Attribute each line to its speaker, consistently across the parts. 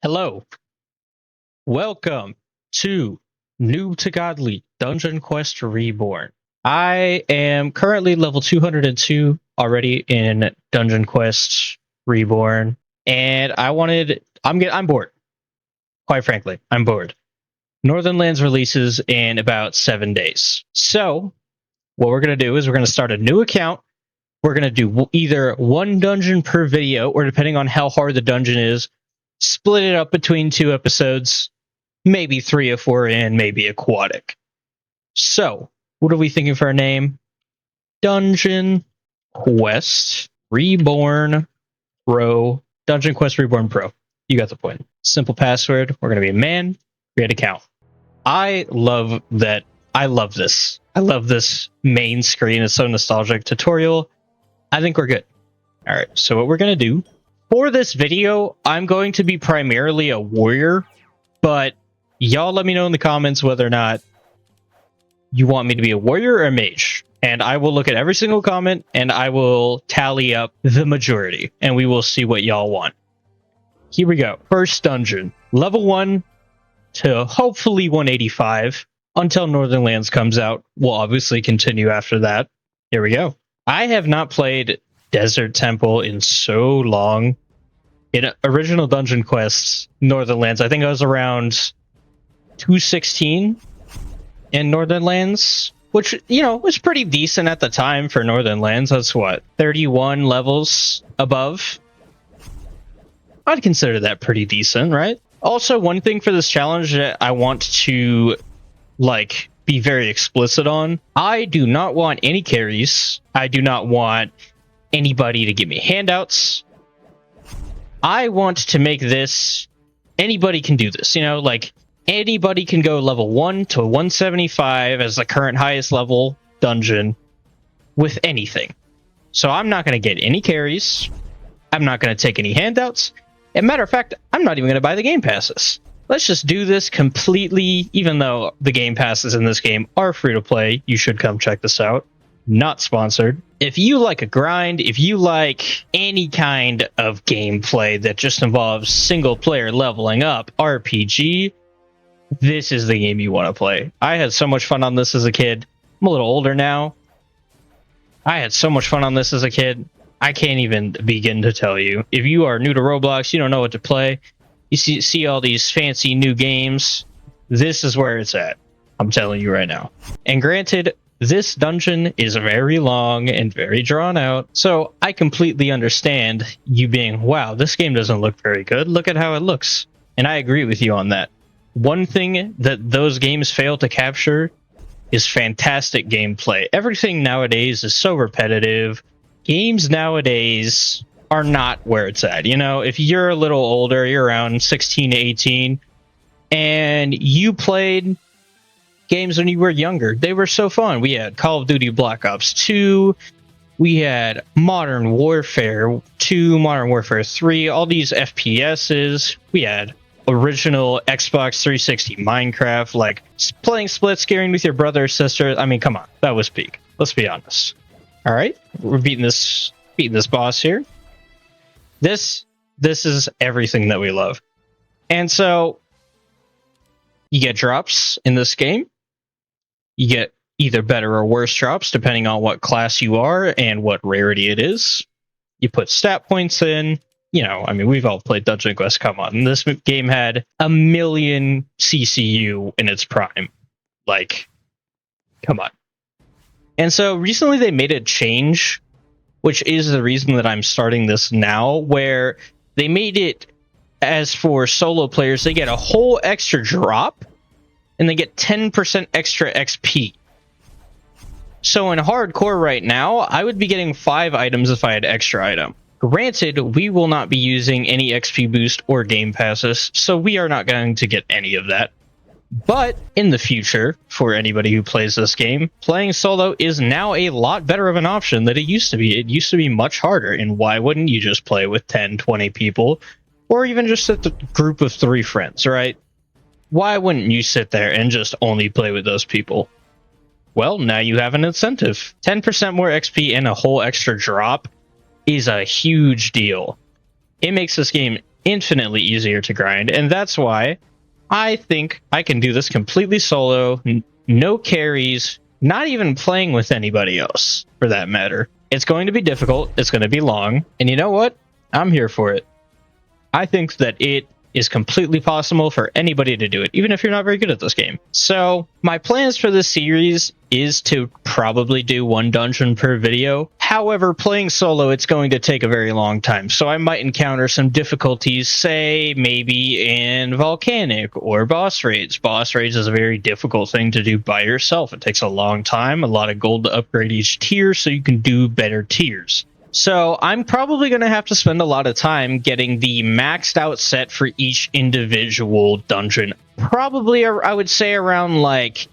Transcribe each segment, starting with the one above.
Speaker 1: Hello, welcome to Noob To Godly Dungeon Quest Reborn. I am currently level 202 already in Dungeon Quest Reborn, and I'm bored. Quite frankly, I'm bored. Northern Lands releases in about 7 days. So, what we're going to do is we're going to start a new account. We're going to do either one dungeon per video, or depending on how hard the dungeon is, split it up between 2 episodes, maybe 3 or 4 in, maybe aquatic. So, what are we thinking for a name? Dungeon Quest Reborn Pro. Dungeon Quest Reborn Pro. You got the point. Simple password. We're going to be a man. Create account. I love that. I love this. I love this main screen. It's so nostalgic. Tutorial. I think we're good. All right. So what we're going to do for this video, I'm going to be primarily a warrior, but y'all let me know in the comments whether or not you want me to be a warrior or a mage. And I will look at every single comment and I will tally up the majority and we will see what y'all want. Here we go. First dungeon. Level 1 to hopefully 185 until Northern Lands comes out. We'll obviously continue after that. Here we go. I have not played Desert Temple in so long. In original Dungeon Quests, Northern Lands, I think I was around 216 in Northern Lands, which, was pretty decent at the time for Northern Lands. That's what, 31 levels above? I'd consider that pretty decent, right? Also, one thing for this challenge that I want to, be very explicit on, I do not want any carries. I do not want anybody to give me handouts. I want to make this, anybody can do this, anybody can go level 1 to 175 as the current highest level dungeon with anything. So I'm not going to get any carries. I'm not going to take any handouts. As a matter of fact, I'm not even going to buy the game passes. Let's just do this completely, even though the game passes in this game are free to play. You should come check this out. Not sponsored. If you like a grind, if you like any kind of gameplay that just involves single player leveling up, RPG, this is the game you want to play. I had so much fun on this as a kid. I'm a little older now. I had so much fun on this as a kid. I can't even begin to tell you. If you are new to Roblox, you don't know what to play, you see all these fancy new games, this is where it's at. I'm telling you right now. And granted, this dungeon is very long and very drawn out, so I completely understand you being, wow, this game doesn't look very good. Look at how it looks. And I agree with you on that. One thing that those games fail to capture is fantastic gameplay. Everything nowadays is so repetitive. Games nowadays are not where it's at. If you're a little older, you're around 16 to 18, and you played games when you were younger, they were so fun. We had Call of Duty Black Ops 2, we had Modern Warfare 2, Modern Warfare 3, all these FPSs. We had original Xbox 360 Minecraft, playing split screen with your brother or sister. I mean, come on, that was peak. Let's be honest. All right, we're beating this boss here. This is everything that we love. And so you get drops in this game. You get either better or worse drops depending on what class you are and what rarity it is. You put stat points in. We've all played Dungeon Quest. Come on. This game had 1 million CCU in its prime. Come on. And so recently they made a change, which is the reason that I'm starting this now, where they made it as for solo players, they get a whole extra drop and they get 10% extra XP. So in hardcore right now, I would be getting 5 items if I had extra item. Granted, we will not be using any XP boost or game passes, so we are not going to get any of that. But in the future, for anybody who plays this game, playing solo is now a lot better of an option than it used to be. It used to be much harder, and why wouldn't you just play with 10, 20 people, or even just a group of 3 friends, right? Why wouldn't you sit there and just only play with those people? Well, now you have an incentive. 10% more XP and a whole extra drop is a huge deal. It makes this game infinitely easier to grind, and that's why I think I can do this completely solo, no carries, not even playing with anybody else, for that matter. It's going to be difficult, it's going to be long, and you know what? I'm here for it. I think that it is completely possible for anybody to do it, even if you're not very good at this game. So my plans for this series is to probably do 1 dungeon per video. However, playing solo, it's going to take a very long time. So I might encounter some difficulties, say maybe in Volcanic or boss raids. Boss raids is a very difficult thing to do by yourself. It takes a long time, a lot of gold to upgrade each tier so you can do better tiers. So I'm probably going to have to spend a lot of time getting the maxed out set for each individual dungeon. Probably, I would say around like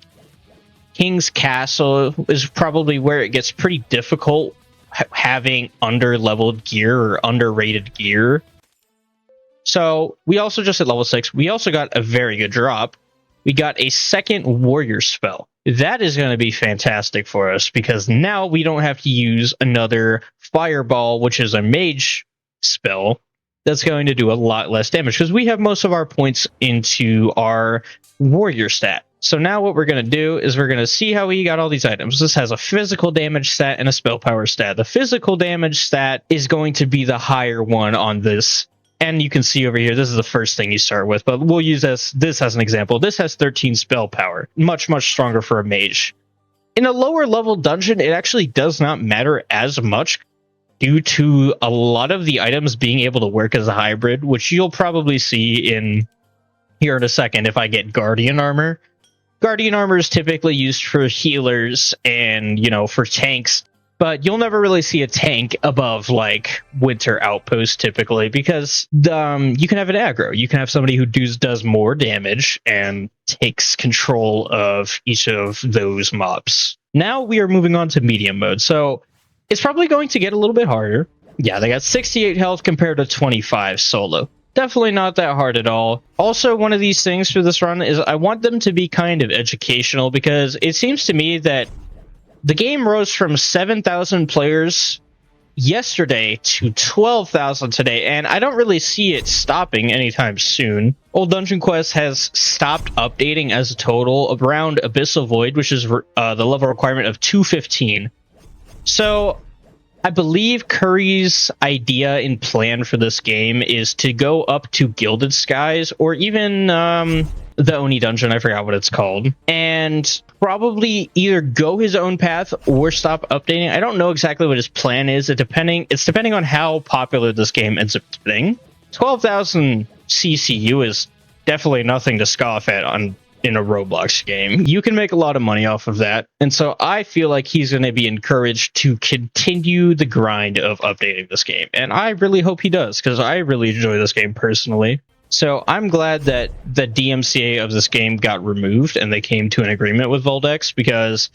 Speaker 1: King's Castle is probably where it gets pretty difficult having under-leveled gear or underrated gear. So we also just hit level 6. We also got a very good drop. We got a second warrior spell. That is going to be fantastic for us because now we don't have to use another fireball, which is a mage spell that's going to do a lot less damage because we have most of our points into our warrior stat. So now what we're going to do is we're going to see how we got all these items. This has a physical damage stat and a spell power stat. The physical damage stat is going to be the higher one on this. And you can see over here, this is the first thing you start with, but we'll use this as an example. This has 13 spell power, much stronger for a mage. In a lower level dungeon, it actually does not matter as much due to a lot of the items being able to work as a hybrid, which you'll probably see in here in a second if I get Guardian Armor. Guardian Armor is typically used for healers and, you know, for tanks. But you'll never really see a tank above, like, Winter Outpost, typically, because you can have an aggro. You can have somebody who does more damage and takes control of each of those mobs. Now we are moving on to medium mode, so it's probably going to get a little bit harder. Yeah, they got 68 health compared to 25 solo. Definitely not that hard at all. Also, one of these things for this run is I want them to be kind of educational, because it seems to me that the game rose from 7,000 players yesterday to 12,000 today, and I don't really see it stopping anytime soon. Old Dungeon Quest has stopped updating as a total around Abyssal Void, which is the level requirement of 215. So I believe Curry's idea and plan for this game is to go up to Gilded Skies, or even the Oni dungeon, I forgot what it's called, and probably either go his own path or stop updating. I don't know exactly what his plan is. It's depending on how popular this game ends up getting. 12,000 CCU is definitely nothing to scoff at in a Roblox game. You can make a lot of money off of that, and so I feel like he's going to be encouraged to continue the grind of updating this game, and I really hope he does, because I really enjoy this game personally. So I'm glad that the DMCA of this game got removed and they came to an agreement with Voldex, because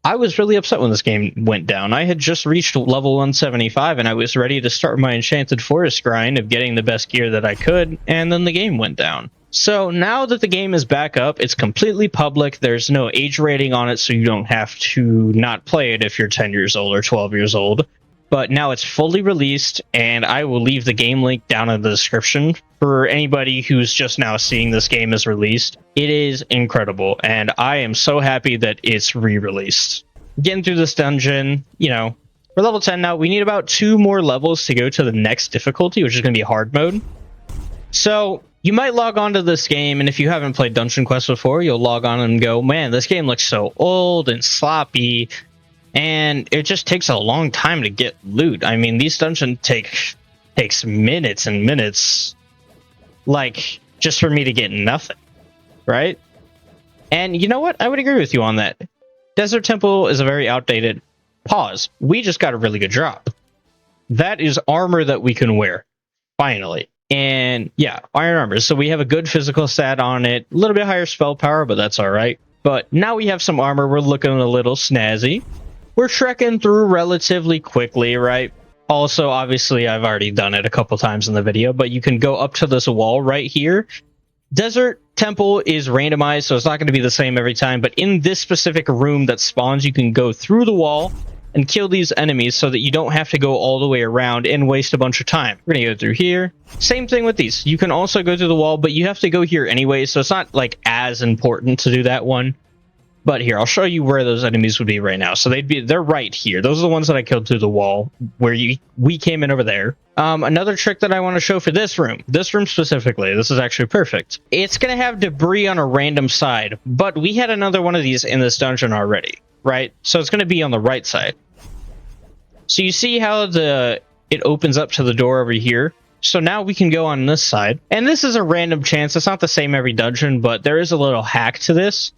Speaker 1: I was really upset when this game went down. I had just reached level 175 and I was ready to start my Enchanted Forest grind of getting the best gear that I could, and then the game went down. So now that the game is back up, it's completely public. There's no age rating on it, so you don't have to not play it if you're 10 years old or 12 years old. But now it's fully released, and I will leave the game link down in the description for anybody who's just now seeing this game is released. It is incredible, and I am so happy that it's re-released. Getting through this dungeon, you know, we're level 10 now. We need about 2 more levels to go to the next difficulty, which is going to be hard mode. So you might log on to this game, and if you haven't played Dungeon Quest before, you'll log on and go, man, this game looks so old and sloppy, and it just takes a long time to get loot. I mean, these dungeons takes minutes and minutes, like, just for me to get nothing, right? And you know what? I would agree with you on that. Desert Temple is a very outdated. Pause. We just got a really good drop. That is armor that we can wear, finally. And yeah, iron armor. So we have a good physical stat on it, a little bit higher spell power, but that's all right. But now we have some armor. We're looking a little snazzy. We're trekking through relatively quickly, right? Also, obviously, I've already done it a couple times in the video, but you can go up to this wall right here. Desert Temple is randomized, so it's not going to be the same every time, but in this specific room that spawns, you can go through the wall, and kill these enemies so that you don't have to go all the way around and waste a bunch of time. We're gonna go through here. Same thing with these. You can also go through the wall, but you have to go here anyway, so it's not like as important to do that one. But here, I'll show you where those enemies would be right now. So they're right here. Those are the ones that I killed through the wall, where we came in over there. Another trick that I want to show for this room specifically, this is actually perfect. It's going to have debris on a random side, but we had another one of these in this dungeon already, right? So it's going to be on the right side. So you see how it opens up to the door over here? So now we can go on this side. And this is a random chance. It's not the same every dungeon, but there is a little hack to this.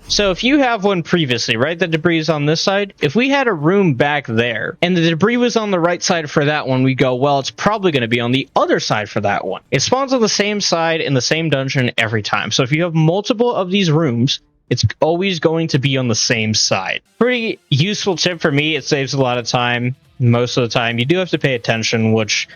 Speaker 1: So if you have one previously, right, the debris is on this side. If we had a room back there and the debris was on the right side for that one, we go, well, it's probably going to be on the other side for that one. It spawns on the same side in the same dungeon every time. So if you have multiple of these rooms, it's always going to be on the same side. Pretty useful tip for me. It saves a lot of time. Most of the time, you do have to pay attention, which,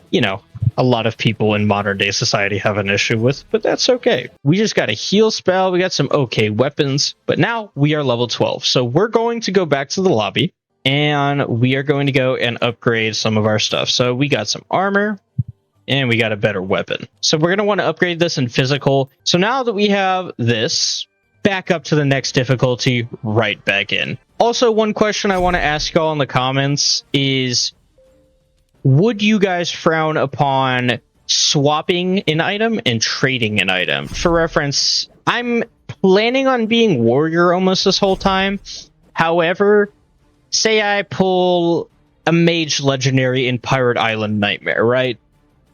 Speaker 1: you know, a lot of people in modern day society have an issue with, but that's okay. We just got a heal spell. We got some okay weapons, but now we are level 12. So we're going to go back to the lobby and we are going to go and upgrade some of our stuff. So we got some armor and we got a better weapon. So we're going to want to upgrade this in physical. So now that we have this, back up to the next difficulty, right back in. Also, one question I want to ask y'all in the comments is, would you guys frown upon swapping an item and trading an item? For reference, I'm planning on being warrior almost this whole time. However, say I pull a mage legendary in Pirate Island Nightmare, right?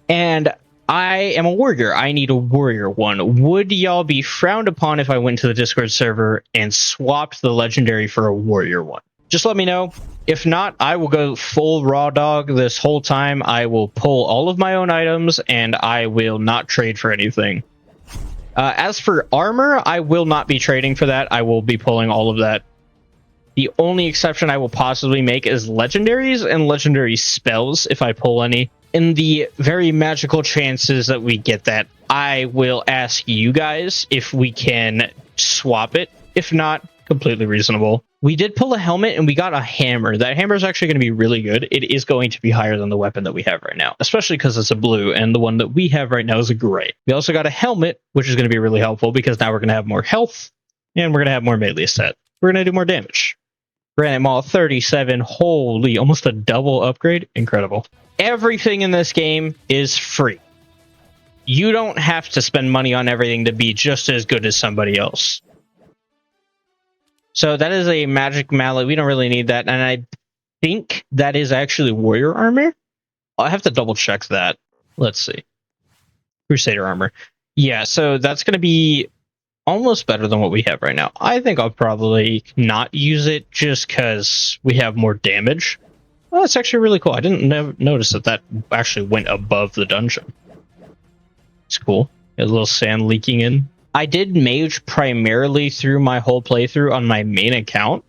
Speaker 1: And I am a warrior. I need a warrior one. Would y'all be frowned upon if I went to the Discord server and swapped the legendary for a warrior one? Just let me know. If not, I will go full raw dog this whole time. I will pull all of my own items, and I will not trade for anything. As for armor, I will not be trading for that. I will be pulling all of that. The only exception I will possibly make is legendaries and legendary spells, if I pull any. In the very magical chances that we get that, I will ask you guys if we can swap it. If not, completely reasonable. We did pull a helmet and we got a hammer. That hammer is actually going to be really good. It is going to be higher than the weapon that we have right now, especially because it's a blue and the one that we have right now is a gray. We also got a helmet, which is going to be really helpful because now we're going to have more health and we're going to have more melee stat. We're going to do more damage. Granite Maul 37. Holy, almost a double upgrade. Incredible. Everything in this game is free. You don't have to spend money on everything to be just as good as somebody else. So that is a magic mallet. We don't really need that. And I think that is actually warrior armor. I'll have to double check that. Let's see. Crusader armor. Yeah, so that's going to be almost better than what we have right now. I think I'll probably not use it just because we have more damage. Well, that's actually really cool. I didn't notice that actually went above the dungeon. It's cool. Got a little sand leaking in. I did mage primarily through my whole playthrough on my main account.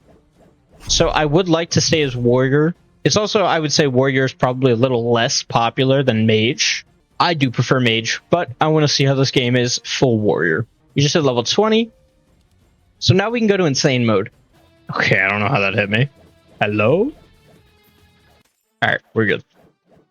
Speaker 1: So I would like to stay as warrior. It's also, I would say warrior is probably a little less popular than mage. I do prefer mage, but I want to see how this game is full warrior. You just hit level 20. So now we can go to insane mode. Okay, I don't know how that hit me. Hello? Alright, we're good.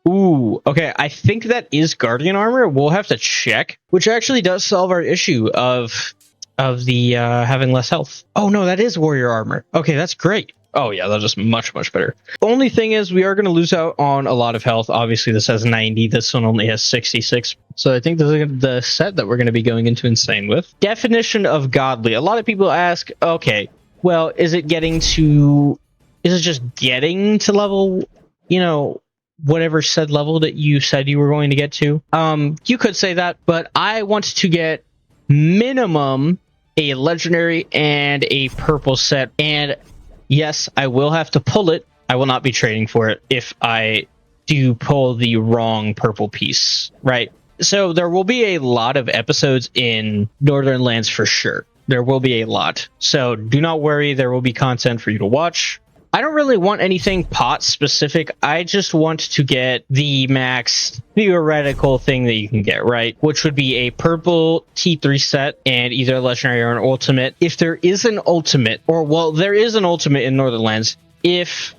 Speaker 1: Ooh, okay, I think that is Guardian armor. We'll have to check, which actually does solve our issue of the having less health. Oh no, that is warrior armor. Okay, that's great. Oh yeah, that is much, much better. Only thing is we are going to lose out on a lot of health. Obviously, this has 90. This one only has 66. So I think this is the set that we're going to be going into insane with. Definition of godly. A lot of people ask, okay, well, is it just getting to level, you know, whatever said level that you said you were going to get to? You could say that, but I want to get minimum a legendary and a purple set. And yes, I will have to pull it. I will not be trading for it if I do pull the wrong purple piece, right? So there will be a lot of episodes in Northern Lands for sure. There will be a lot. So do not worry, there will be content for you to watch. I don't really want anything pot specific. I just want to get the max theoretical thing that you can get, right? Which would be a purple T3 set and either a legendary or an ultimate. If there is an ultimate, or well, there is an ultimate in Northern Lands, if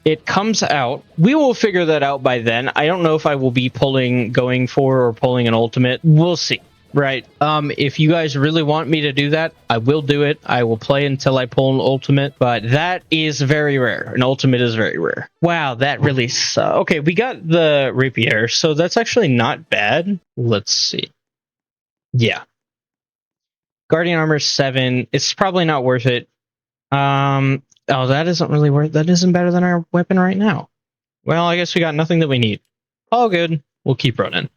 Speaker 1: it comes out, we will figure that out by then. I don't know if I will be going for or pulling an ultimate. We'll see. Right. If you guys really want me to do that, I will do it. I will play until I pull an ultimate, but that is very rare. An ultimate is very rare. Wow, that really sucks. Okay, we got the rapier, so that's actually not bad. Let's see. Yeah. Guardian armor 7. It's probably not worth it. Oh, that isn't really worth. That isn't better than our weapon right now. Well, I guess we got nothing that we need. All good. We'll keep running.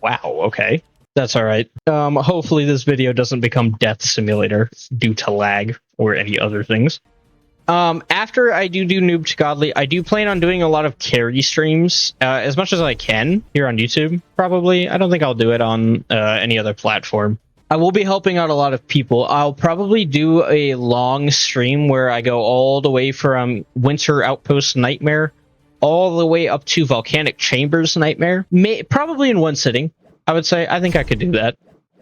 Speaker 1: Wow, okay. That's all right. Hopefully this video doesn't become Death Simulator due to lag or any other things. After I do Noob To Godly, I do plan on doing a lot of carry streams, as much as I can here on YouTube, probably. I don't think I'll do it on any other platform. I will be helping out a lot of people. I'll probably do a long stream where I go all the way from Winter Outpost Nightmare all the way up to Volcanic Chambers Nightmare. Probably in one sitting, I would say. I think I could do that.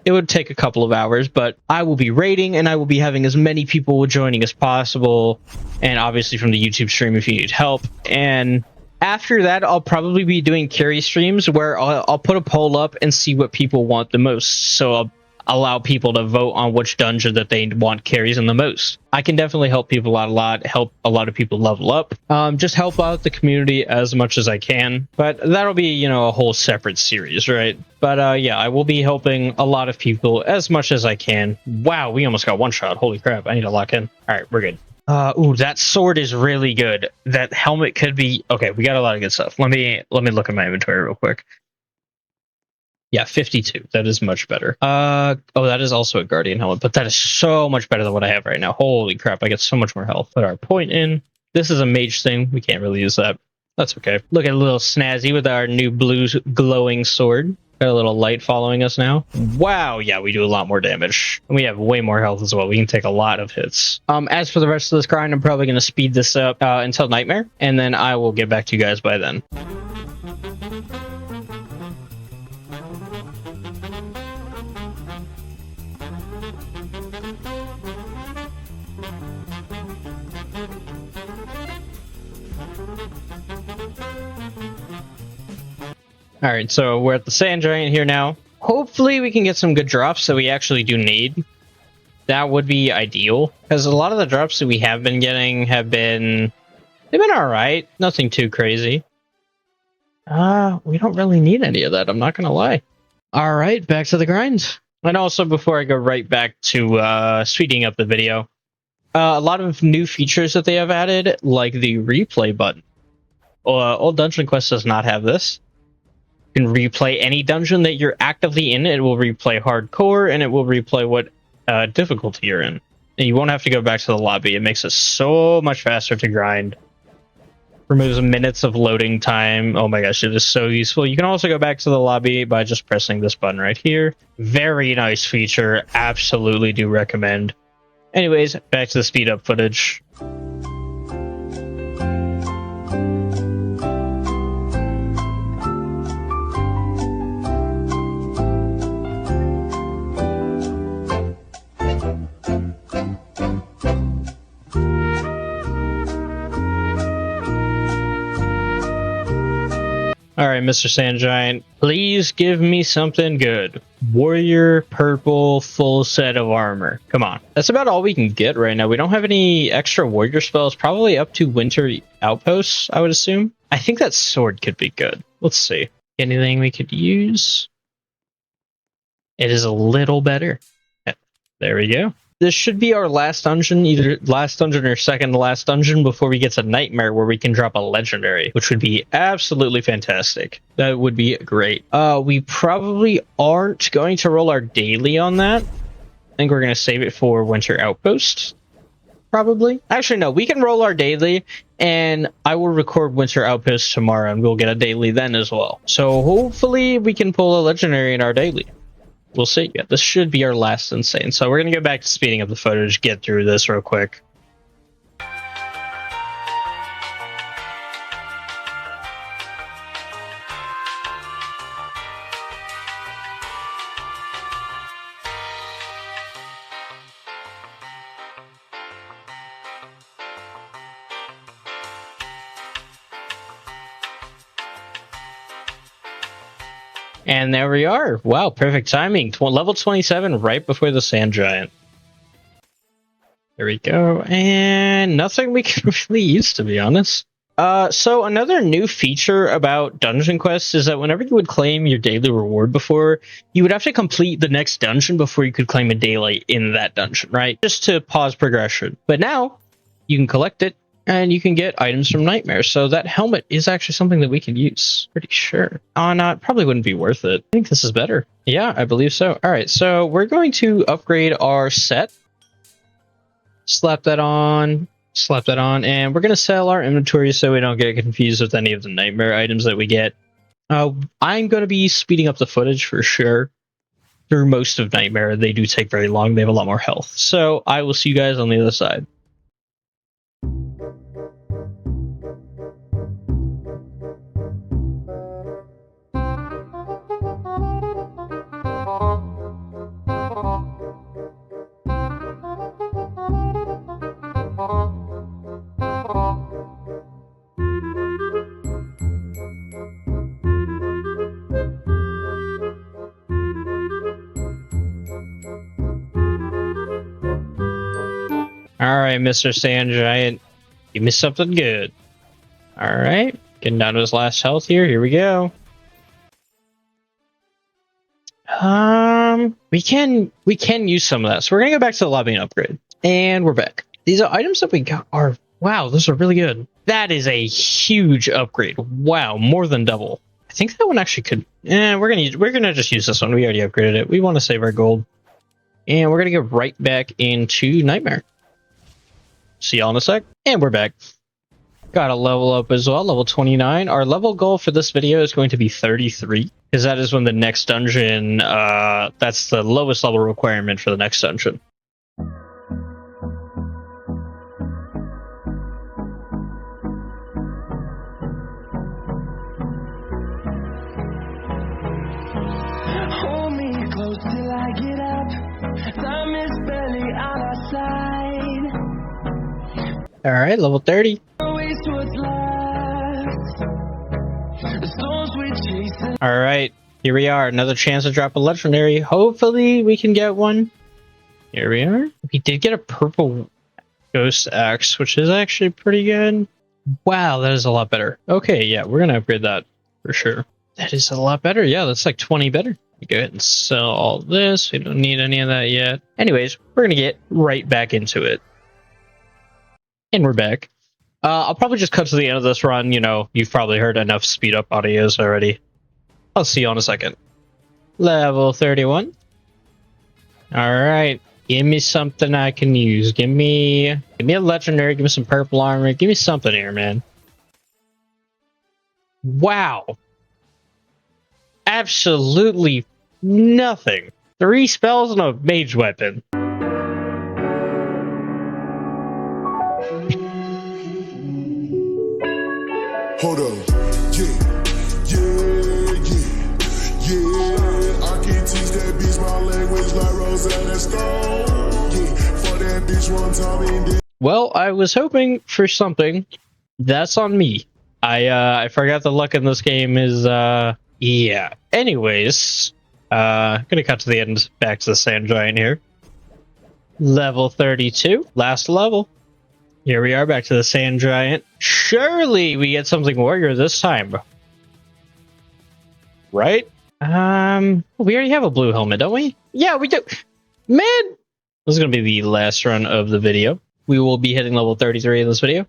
Speaker 1: It would take a couple of hours, but I will be raiding and I will be having as many people joining as possible. And obviously from the YouTube stream if you need help. And after that, I'll probably be doing carry streams where I'll put a poll up and see what people want the most. So I'll allow people to vote on which dungeon that they want carries in the most. I can definitely help people out a lot, help a lot of people level up, just help out the community as much as I can. But that'll be, you know, a whole separate series, right? But yeah, I will be helping a lot of people as much as I can. Wow, we almost got one shot. Holy crap, I need to lock in. All right, we're good. Ooh, that sword is really good. That helmet could be... Okay, we got a lot of good stuff. Let me look at my inventory real quick. Yeah, 52. That is much better. Oh, that is also a Guardian helmet, but that is so much better than what I have right now. Holy crap, I get so much more health. Put our point in. This is a mage thing. We can't really use that. That's okay. Look at a little snazzy with our new blue glowing sword. Got a little light following us now. Wow, yeah, we do a lot more damage. And we have way more health as well. We can take a lot of hits. As for the rest of this grind, I'm probably going to speed this up until Nightmare, and then I will get back to you guys by then. Alright, so we're at the Sand Giant here now. Hopefully we can get some good drops that we actually do need. That would be ideal, because a lot of the drops that we have been getting have been... They've been alright. Nothing too crazy. We don't really need any of that, I'm not gonna lie. Alright, back to the grind. And also, before I go right back to speeding up the video, a lot of new features that they have added, like the replay button. Old Dungeon Quest does not have this. You can replay any dungeon that you're actively in. It will replay hardcore, and it will replay what difficulty you're in. And you won't have to go back to the lobby. It makes it so much faster to grind. Removes minutes of loading time. Oh my gosh, it is so useful. You can also go back to the lobby by just pressing this button right here. Very nice feature. Absolutely do recommend. Anyways, back to the speed up footage. Alright, Mr. Sand Giant, please give me something good. Warrior, purple, full set of armor. Come on. That's about all we can get right now. We don't have any extra warrior spells. Probably up to Winter Outposts, I would assume. I think that sword could be good. Let's see. Anything we could use? It is a little better. There we go. This should be our last dungeon, either last dungeon or second to last dungeon before we get to Nightmare, where we can drop a legendary, which would be absolutely fantastic. That would be great. We probably aren't going to roll our daily on that. I think we're going to save it for Winter Outpost, probably. Actually, no, we can roll our daily, and I will record Winter Outpost tomorrow, and we'll get a daily then as well. So hopefully we can pull a legendary in our daily. We'll see. Yeah, this should be our last insane. So we're going to go back to speeding up the footage, get through this real quick. And there we are. Wow, perfect timing. Level 27 right before the Sand Giant. There we go. And nothing we can really use, to be honest. So another new feature about Dungeon Quests is that whenever you would claim your daily reward before, you would have to complete the next dungeon before you could claim a daily in that dungeon, right? Just to pause progression. But now, you can collect it, and you can get items from Nightmare. So that helmet is actually something that we can use. Pretty sure. Oh, no, it probably wouldn't be worth it. I think this is better. Yeah, I believe so. All right, so we're going to upgrade our set. Slap that on, and we're going to sell our inventory so we don't get confused with any of the Nightmare items that we get. I'm going to be speeding up the footage for sure through most of Nightmare. They do take very long. They have a lot more health. So I will see you guys on the other side. Alright, Mr. Sand Giant. Give me something good. Alright. Getting down to his last health here. Here we go. We can use some of that. So we're gonna go back to the lobby and upgrade. And we're back. These are items that we got are, wow, those are really good. That is a huge upgrade. Wow, more than double. I think that one actually could, we're gonna just use this one. We already upgraded it. We want to save our gold. And we're gonna get right back into Nightmare. See y'all in a sec. And we're back. Got a level up as well, level 29. Our level goal for this video is going to be 33, because that is when the next dungeon, that's the lowest level requirement for the next dungeon.
Speaker 2: Hold me close till I get up. Time is barely on our side.
Speaker 1: All right, level 30. All right, here we are. Another chance to drop a legendary. Hopefully we can get one. Here we are. We did get a purple ghost axe, which is actually pretty good. Wow, that is a lot better. Okay, yeah, we're gonna upgrade that for sure. That is a lot better. Yeah, that's like 20 better. Go ahead and sell all this. We don't need any of that yet. Anyways, we're gonna get right back into it. And we're back. I'll probably just cut to the end of this run. You know, you've probably heard enough speed up audios already. I'll see you in a second. Level 31. Alright. Give me something I can use. Give me a legendary. Give me some purple armor. Give me something here, man. Wow. Absolutely nothing. 3 spells and a mage weapon.
Speaker 3: Hold on, yeah, I can teach that bitch my language like Rosetta Stone. Yeah, for that bitch one time.
Speaker 1: Well, I was hoping for something. That's on me. I forgot the luck in this game is yeah. Anyways, gonna cut to the end, back to the Sand Giant here. Level 32, last level. Here we are, back to the Sand Giant. Surely we get something warrior this time. Right? We already have a blue helmet, don't we? Yeah, we do. Man! This is going to be the last run of the video. We will be hitting level 33 in this video.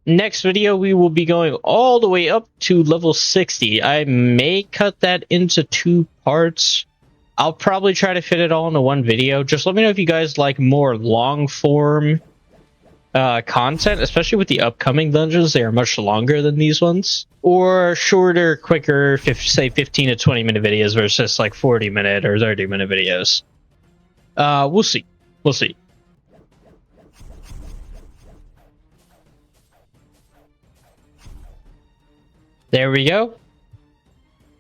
Speaker 1: Next video, we will be going all the way up to level 60. I may cut that into 2 parts. I'll probably try to fit it all into one video. Just let me know if you guys like more long-form content, especially with the upcoming dungeons. They are much longer than these ones, or shorter, quicker, say 15 to 20 minute videos versus like 40 minute or 30 minute videos. We'll see. There we go.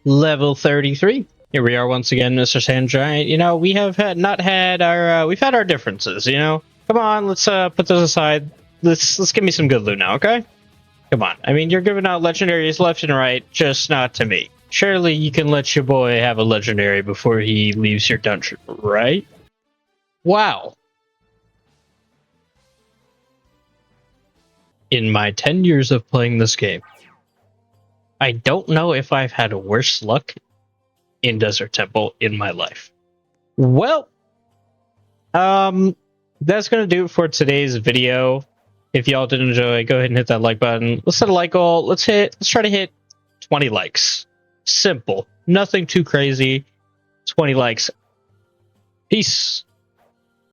Speaker 1: Level 33. Here we are once again, Mr. Sand Giant. You know, we have we've had our differences, you know? Come on, let's put those aside. Let's give me some good loot now, okay? Come on. I mean, you're giving out legendaries left and right, just not to me. Surely you can let your boy have a legendary before he leaves your dungeon, right? Wow. In my 10 years of playing this game, I don't know if I've had worse luck in Desert Temple in my life. Well, that's gonna do it for today's video. If y'all did enjoy, go ahead and hit that like button. Let's set a like goal. Let's try to hit 20 likes. Simple. Nothing too crazy. 20 likes. Peace.